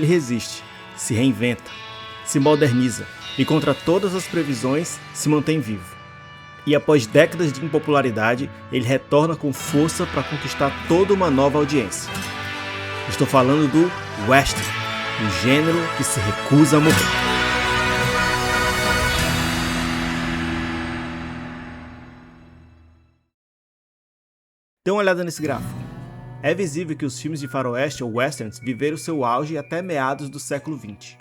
Ele resiste, se reinventa, se moderniza e contra todas as previsões se mantém vivo. E após décadas de impopularidade, ele retorna com força para conquistar toda uma nova audiência. Estou falando do western, o gênero que se recusa a morrer. Dê uma olhada nesse gráfico. É visível que os filmes de faroeste ou westerns viveram seu auge até meados do século XX.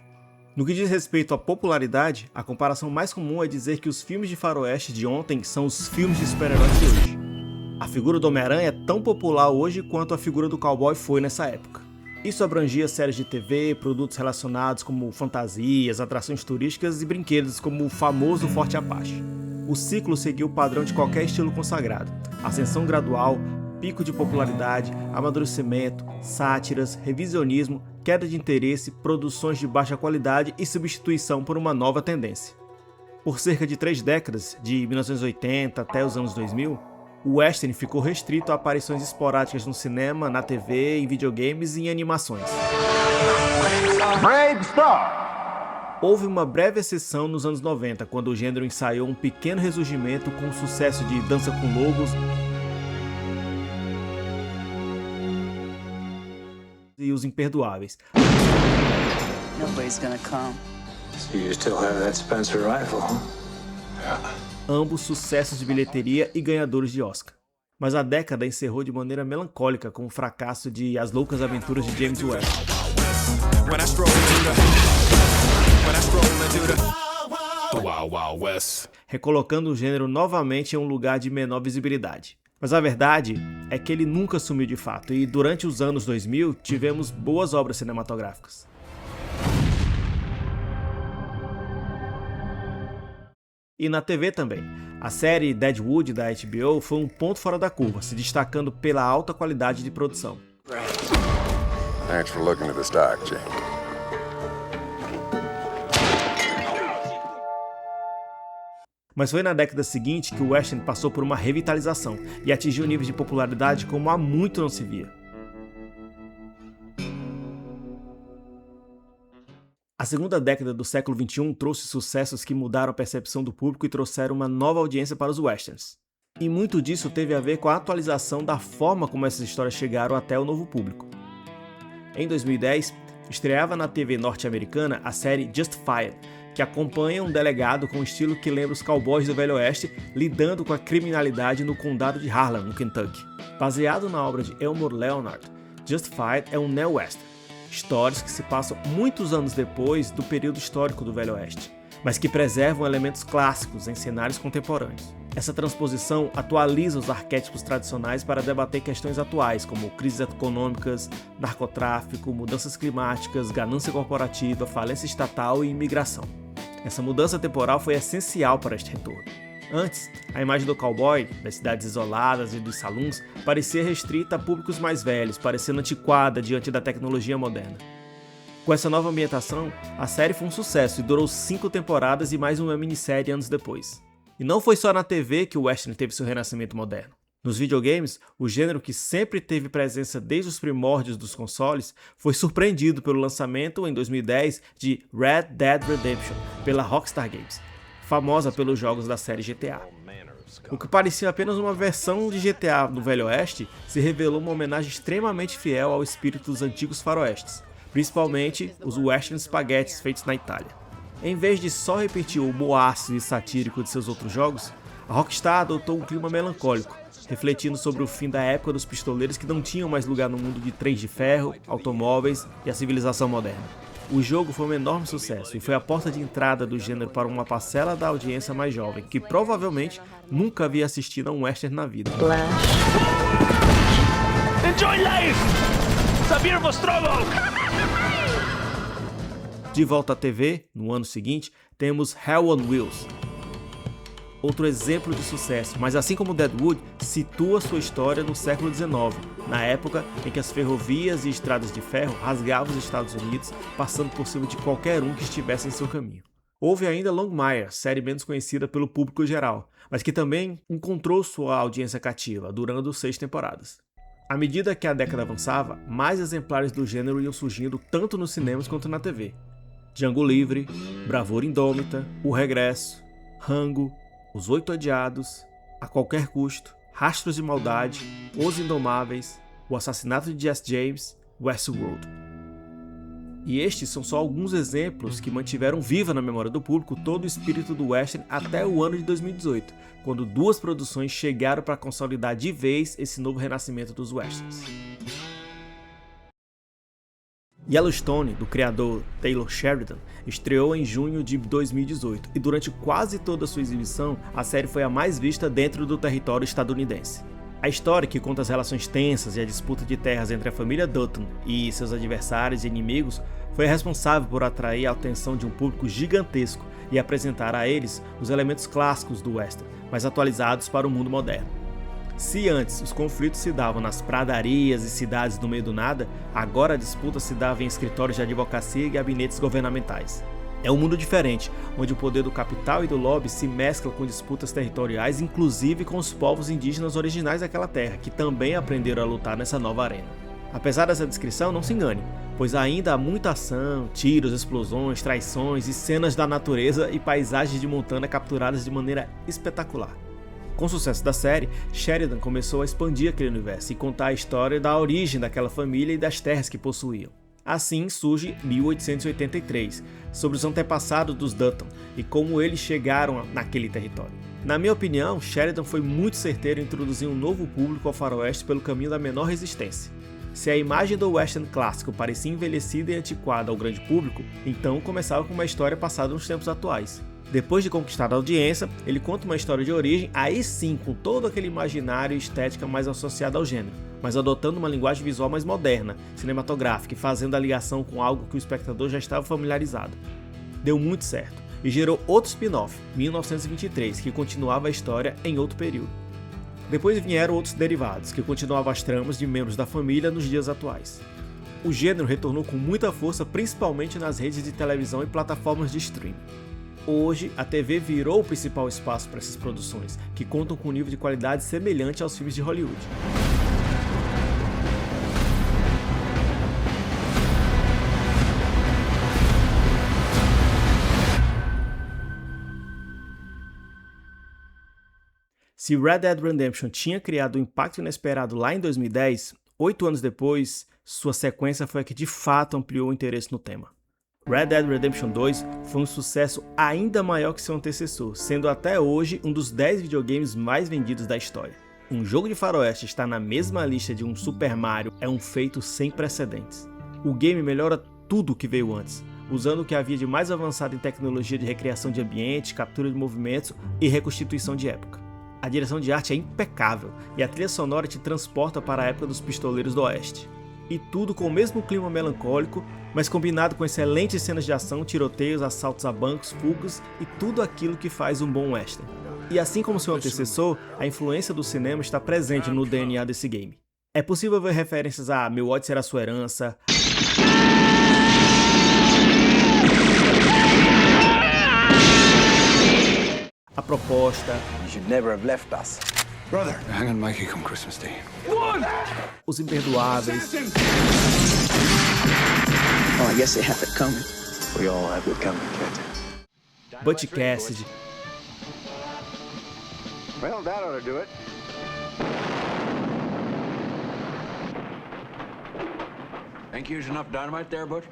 No que diz respeito à popularidade, a comparação mais comum é dizer que os filmes de faroeste de ontem são os filmes de super-heróis de hoje. A figura do Homem-Aranha é tão popular hoje quanto a figura do cowboy foi nessa época. Isso abrangia séries de TV, produtos relacionados como fantasias, atrações turísticas e brinquedos como o famoso Forte Apache. O ciclo seguiu o padrão de qualquer estilo consagrado: ascensão gradual, pico de popularidade, amadurecimento, sátiras, revisionismo, queda de interesse, produções de baixa qualidade e substituição por uma nova tendência. Por cerca de 3 décadas, de 1980 até os anos 2000, o western ficou restrito a aparições esporádicas no cinema, na TV, em videogames e em animações. Houve uma breve exceção nos anos 90, quando o gênero ensaiou um pequeno ressurgimento com o sucesso de Dança com Lobos e Os Imperdoáveis. So you still have that Spencer rifle, huh? Yeah. Ambos sucessos de bilheteria e ganhadores de Oscar. Mas a década encerrou de maneira melancólica com o fracasso de As Loucas Aventuras de James Webb, recolocando o gênero novamente em um lugar de menor visibilidade. Mas a verdade é que ele nunca sumiu de fato, e durante os anos 2000 tivemos boas obras cinematográficas. E na TV também. A série Deadwood da HBO foi um ponto fora da curva, se destacando pela alta qualidade de produção. Thanks for looking at the stock, Jake. Mas foi na década seguinte que o western passou por uma revitalização e atingiu níveis de popularidade como há muito não se via. A segunda década do século XXI trouxe sucessos que mudaram a percepção do público e trouxeram uma nova audiência para os westerns. E muito disso teve a ver com a atualização da forma como essas histórias chegaram até o novo público. Em 2010, estreava na TV norte-americana a série Justified, que acompanha um delegado com um estilo que lembra os cowboys do Velho Oeste lidando com a criminalidade no condado de Harlan, no Kentucky. Baseado na obra de Elmore Leonard, Justified é um neo-western. Histórias que se passam muitos anos depois do período histórico do Velho Oeste, mas que preservam elementos clássicos em cenários contemporâneos. Essa transposição atualiza os arquétipos tradicionais para debater questões atuais, como crises econômicas, narcotráfico, mudanças climáticas, ganância corporativa, falência estatal e imigração. Essa mudança temporal foi essencial para este retorno. Antes, a imagem do cowboy, das cidades isoladas e dos saloons, parecia restrita a públicos mais velhos, parecendo antiquada diante da tecnologia moderna. Com essa nova ambientação, a série foi um sucesso e durou 5 temporadas e mais uma minissérie anos depois. E não foi só na TV que o western teve seu renascimento moderno. Nos videogames, o gênero que sempre teve presença desde os primórdios dos consoles foi surpreendido pelo lançamento, em 2010, de Red Dead Redemption, pela Rockstar Games, famosa pelos jogos da série GTA. O que parecia apenas uma versão de GTA do Velho Oeste se revelou uma homenagem extremamente fiel ao espírito dos antigos faroestes, principalmente os western spaghettis feitos na Itália. Em vez de só repetir o humor ácido e satírico de seus outros jogos, a Rockstar adotou um clima melancólico, refletindo sobre o fim da época dos pistoleiros que não tinham mais lugar no mundo de trens de ferro, automóveis e a civilização moderna. O jogo foi um enorme sucesso e foi a porta de entrada do gênero para uma parcela da audiência mais jovem, que provavelmente nunca havia assistido a um western na vida. Enjoy life! It's a beautiful struggle! De volta à TV, no ano seguinte, temos Hell on Wheels, outro exemplo de sucesso, mas assim como Deadwood, situa sua história no século XIX, na época em que as ferrovias e estradas de ferro rasgavam os Estados Unidos, passando por cima de qualquer um que estivesse em seu caminho. Houve ainda Longmire, série menos conhecida pelo público geral, mas que também encontrou sua audiência cativa, durando 6 temporadas. À medida que a década avançava, mais exemplares do gênero iam surgindo tanto nos cinemas quanto na TV. Django Livre, Bravura Indômita, O Regresso, Rango, Os Oito Odiados, A Qualquer Custo, Rastros de Maldade, Os Indomáveis, O Assassinato de Jesse James, Westworld. E estes são só alguns exemplos que mantiveram viva na memória do público todo o espírito do western até o ano de 2018, quando duas produções chegaram para consolidar de vez esse novo renascimento dos westerns. Yellowstone, do criador Taylor Sheridan, estreou em junho de 2018 e durante quase toda a sua exibição, a série foi a mais vista dentro do território estadunidense. A história, que conta as relações tensas e a disputa de terras entre a família Dutton e seus adversários e inimigos, foi responsável por atrair a atenção de um público gigantesco e apresentar a eles os elementos clássicos do western, mas atualizados para o mundo moderno. Se antes os conflitos se davam nas pradarias e cidades no meio do nada, agora a disputa se dava em escritórios de advocacia e gabinetes governamentais. É um mundo diferente, onde o poder do capital e do lobby se mescla com disputas territoriais, inclusive com os povos indígenas originais daquela terra, que também aprenderam a lutar nessa nova arena. Apesar dessa descrição, não se engane, pois ainda há muita ação, tiros, explosões, traições e cenas da natureza e paisagens de Montana capturadas de maneira espetacular. Com o sucesso da série, Sheridan começou a expandir aquele universo e contar a história da origem daquela família e das terras que possuíam. Assim surge 1883, sobre os antepassados dos Dutton e como eles chegaram naquele território. Na minha opinião, Sheridan foi muito certeiro em introduzir um novo público ao faroeste pelo caminho da menor resistência. Se a imagem do western clássico parecia envelhecida e antiquada ao grande público, então começava com uma história passada nos tempos atuais. Depois de conquistar a audiência, ele conta uma história de origem, aí sim com todo aquele imaginário e estética mais associada ao gênero, mas adotando uma linguagem visual mais moderna, cinematográfica e fazendo a ligação com algo que o espectador já estava familiarizado. Deu muito certo, e gerou outro spin-off, 1923, que continuava a história em outro período. Depois vieram outros derivados, que continuavam as tramas de membros da família nos dias atuais. O gênero retornou com muita força, principalmente nas redes de televisão e plataformas de streaming. Hoje, a TV virou o principal espaço para essas produções, que contam com um nível de qualidade semelhante aos filmes de Hollywood. Se Red Dead Redemption tinha criado um impacto inesperado lá em 2010, 8 anos depois, sua sequência foi a que de fato ampliou o interesse no tema. Red Dead Redemption 2 foi um sucesso ainda maior que seu antecessor, sendo até hoje um dos 10 videogames mais vendidos da história. Um jogo de faroeste estar na mesma lista de um Super Mario é um feito sem precedentes. O game melhora tudo o que veio antes, usando o que havia de mais avançado em tecnologia de recriação de ambiente, captura de movimentos e reconstituição de época. A direção de arte é impecável e a trilha sonora te transporta para a época dos pistoleiros do Oeste. E tudo com o mesmo clima melancólico, mas combinado com excelentes cenas de ação, tiroteios, assaltos a bancos, fugas e tudo aquilo que faz um bom western. E assim como seu antecessor, a influência do cinema está presente no DNA desse game. É possível ver referências a Meu ódio será sua herança, A Proposta, You should never have left us. Brother, I'm gonna make you come Christmas Day. Os Imperdoáveis, Oh, I guess they have it coming. We all have it coming, kid. Butch Cassidy, Well, that ought to do it. Think you used enough dynamite there, Butch?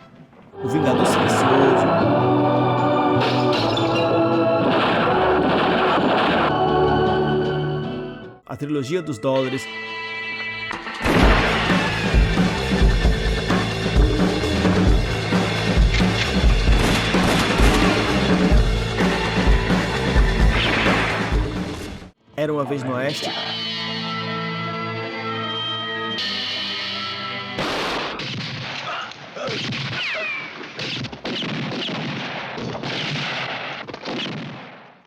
O Vingador Silencioso, a trilogia dos dólares, Era uma vez no Oeste,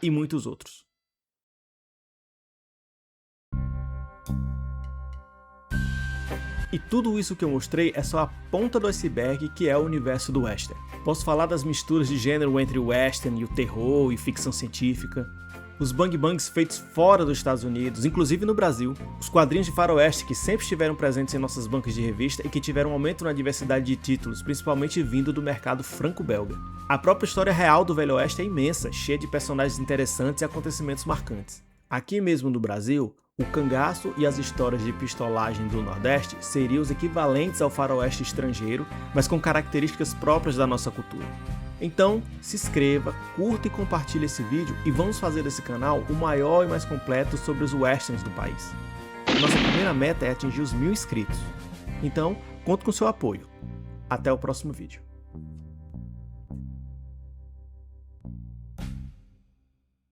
e muitos outros. E tudo isso que eu mostrei é só a ponta do iceberg que é o universo do western. Posso falar das misturas de gênero entre o western e o terror e ficção científica. os bang bangs feitos fora dos Estados Unidos, inclusive no Brasil, os quadrinhos de faroeste que sempre estiveram presentes em nossas bancas de revista e que tiveram um aumento na diversidade de títulos, principalmente vindo do mercado franco-belga. A própria história real do Velho Oeste é imensa, cheia de personagens interessantes e acontecimentos marcantes. Aqui mesmo no Brasil, o cangaço e as histórias de pistolagem do Nordeste seriam os equivalentes ao faroeste estrangeiro, mas com características próprias da nossa cultura. Então, se inscreva, curta e compartilhe esse vídeo e vamos fazer desse canal o maior e mais completo sobre os westerns do país. Nossa primeira meta é atingir os 1000 inscritos. Então, conto com seu apoio. Até o próximo vídeo.